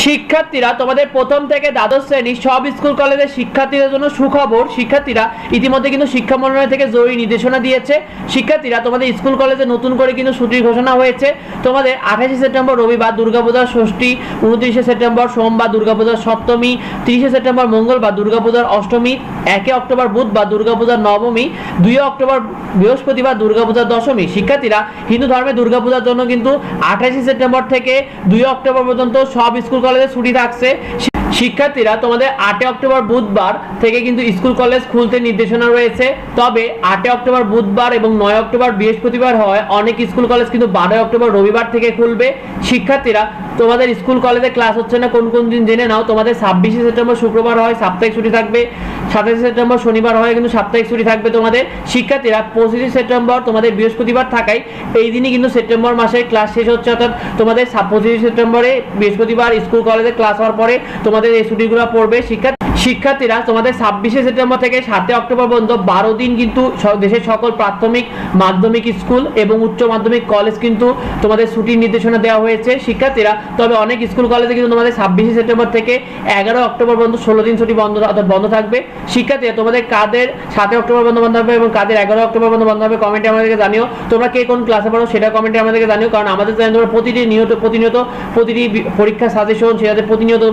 শিক্ষার্থীরা, তোমাদের প্রথম থেকে দ্বাদশ শ্রেণীর সব স্কুল কলেজের শিক্ষার্থীদের জন্য সুখবর। শিক্ষার্থীরা ইতিমধ্যে কিন্তু শিক্ষা মন্ত্রণালয় থেকে জরুরি নির্দেশনা দিয়েছে। শিক্ষার্থীরা, তোমাদের স্কুল কলেজে নতুন করে কিন্তু ছুটির ঘোষণা হয়েছে। তোমাদের 28শে সেপ্টেম্বর রবিবার দুর্গাপূজার ষষ্ঠী, 29শে সেপ্টেম্বর সোমবার দুর্গাপূজার সপ্তমী, 30শে সেপ্টেম্বর মঙ্গলবার দুর্গাপূজার অষ্টমী, 1 অক্টোবর বুধবার দুর্গাপূজার নবমী, 2 অক্টোবর বৃহস্পতিবার দুর্গাপূজার দশমী। শিক্ষার্থীরা, হিন্দু ধর্মে দুর্গাপূজার জন্য কিন্তু 28শে সেপ্টেম্বর থেকে 2 অক্টোবর পর্যন্ত সব স্কুল কলেজে ছুটি থাকছে। শিক্ষার্থীরা, তোমাদের 8 অক্টোবর বুধবার থেকে কিন্তু স্কুল কলেজ খুলতে নির্দেশনা রয়েছে। তবে 8 অক্টোবর বুধবার এবং 9 অক্টোবর বৃহস্পতিবার হয় অনেক স্কুল কলেজ কিন্তু 12 অক্টোবর রবিবার থেকে খুলবে। শিক্ষার্থীরা, তোমাদের স্কুল কলেজে ক্লাস হচ্ছে না কোন কোন দিন জেনে নাও। তোমাদের 26শে সেপ্টেম্বর শুক্রবার হয়, সাপ্তাহিক ছুটি থাকবে। 27শে সেপ্টেম্বর শনিবার হয়, কিন্তু সাপ্তাহিক ছুটি থাকবে তোমাদের। শিক্ষার্থীরা, 25শে সেপ্টেম্বর তোমাদের বৃহস্পতিবার থাকায় এই দিনই কিন্তু সেপ্টেম্বর মাসের ক্লাস শেষ হচ্ছে। অর্থাৎ তোমাদের 25শে সেপ্টেম্বরে বৃহস্পতিবার স্কুল কলেজে ক্লাস হওয়ার পরে তোমাদের এই ছুটিগুলো পড়বে। শিক্ষার্থীরা, তোমাদের 26শে সেপ্টেম্বর থেকে 7 অক্টোবর পর্যন্ত 12 দিন কিন্তু দেশের সকল প্রাথমিক, মাধ্যমিক স্কুল এবং উচ্চ মাধ্যমিক কলেজ কিন্তু তোমাদের ছুটির নির্দেশনা দেওয়া হয়েছে। শিক্ষার্থীরা, তবে অনেক স্কুল কলেজে কিন্তু তোমাদের 26শে সেপ্টেম্বর থেকে 11 অক্টোবর পর্যন্ত 16 দিন ছুটি বন্ধ থাকবে। শিক্ষার্থীরা, তোমাদের কাদের 7 অক্টোবর বন্ধ হবে এবং কাদের 11 অক্টোবর বন্ধ হবে কমেন্টে আমাদেরকে জানিও। তোমরা কে কোন ক্লাসে পড়ো সেটা কমেন্টে আমাদেরকে জানিও, কারণ আমাদের চ্যানেলে তোমরা প্রতিনিয়ত প্রতিটি পরীক্ষা সাজেশন, সেটাতে প্রতিনিয়ত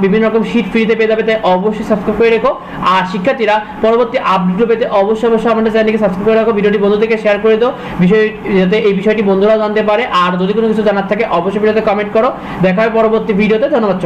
বিভিন্ন রকম শীট ফ্রিতে পেয়ে যাবে। তাই অবশ্যই সাবস্ক্রাইব করে রেখো। আর শিক্ষার্থীরা, পরবর্তী আপডেট পেতে অবশ্যই আমাদের চ্যানেলকে সাবস্ক্রাইব করে রাখো। ভিডিওটি বন্ধুদেরকে শেয়ার করে দাও, যাতে এই বিষয়টি বন্ধুরাও জানতে পারে। আর যদি কোনো কিছু জানার থাকে অবশ্যই ভিডিওতে কমেন্ট করো। দেখা হবে পরবর্তী ভিডিওতে। ধন্যবাদ সবাই।